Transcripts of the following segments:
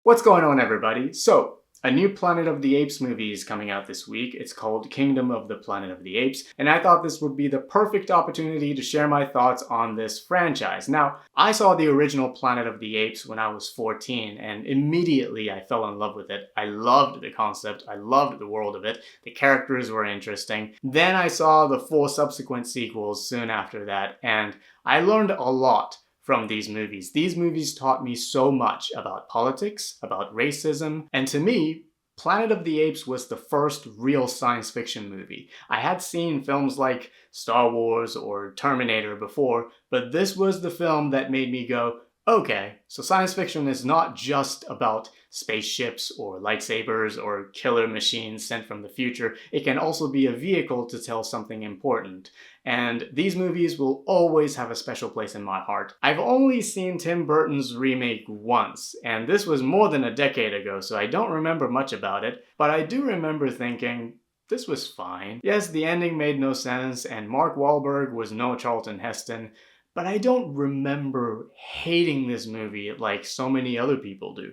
What's going on, everybody? So, a new Planet of the Apes movie is coming out this week. It's called Kingdom of the Planet of the Apes, and I thought this would be the perfect opportunity to share my thoughts on this franchise. Now, I saw the original Planet of the Apes when I was 14, and immediately I fell in love with it. I loved the concept, I loved the world of it, the characters were interesting. Then I saw the 4 subsequent sequels soon after that, and I learned a lot from these movies. These movies taught me so much about politics, about racism, and to me, Planet of the Apes was the first real science fiction movie. I had seen films like Star Wars or Terminator before, but this was the film that made me go, okay, so science fiction is not just about spaceships or lightsabers or killer machines sent from the future. It can also be a vehicle to tell something important. And these movies will always have a special place in my heart. I've only seen Tim Burton's remake once, and this was more than a decade ago, so I don't remember much about it, but I do remember thinking, this was fine. Yes, the ending made no sense, and Mark Wahlberg was no Charlton Heston, but I don't remember hating this movie like so many other people do.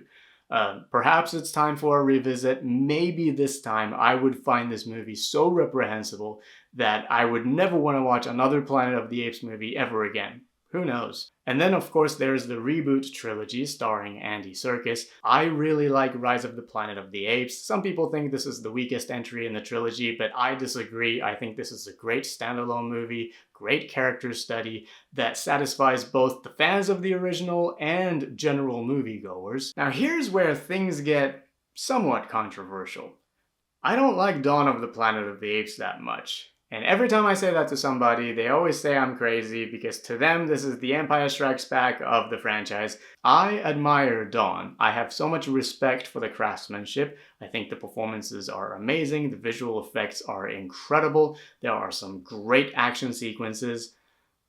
Perhaps it's time for a revisit. Maybe this time I would find this movie so reprehensible that I would never want to watch another Planet of the Apes movie ever again. Who knows? And then of course there's the reboot trilogy starring Andy Serkis. I really like Rise of the Planet of the Apes. Some people think this is the weakest entry in the trilogy, but I disagree. I think this is a great standalone movie, great character study that satisfies both the fans of the original and general moviegoers. Now here's where things get somewhat controversial. I don't like Dawn of the Planet of the Apes that much. And every time I say that to somebody, they always say I'm crazy because to them, this is the Empire Strikes Back of the franchise. I admire Dawn. I have so much respect for the craftsmanship. I think the performances are amazing. The visual effects are incredible. There are some great action sequences.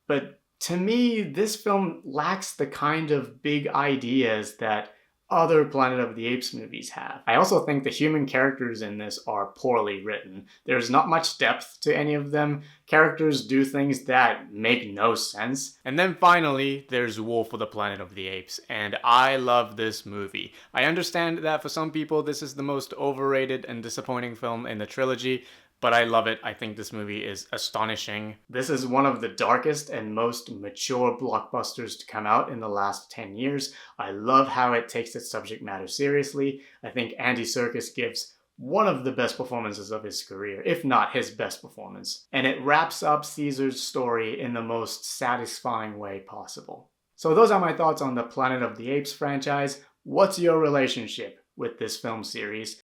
But to me, this film lacks the kind of big ideas that other Planet of the Apes movies have. I also think the human characters in this are poorly written. There's not much depth to any of them. Characters do things that make no sense. And then finally, there's War for the Planet of the Apes, and I love this movie. I understand that for some people this is the most overrated and disappointing film in the trilogy, but I love it. I think this movie is astonishing. This is one of the darkest and most mature blockbusters to come out in the last 10 years. I love how it takes its subject matter seriously. I think Andy Serkis gives one of the best performances of his career, if not his best performance. And it wraps up Caesar's story in the most satisfying way possible. So those are my thoughts on the Planet of the Apes franchise. What's your relationship with this film series?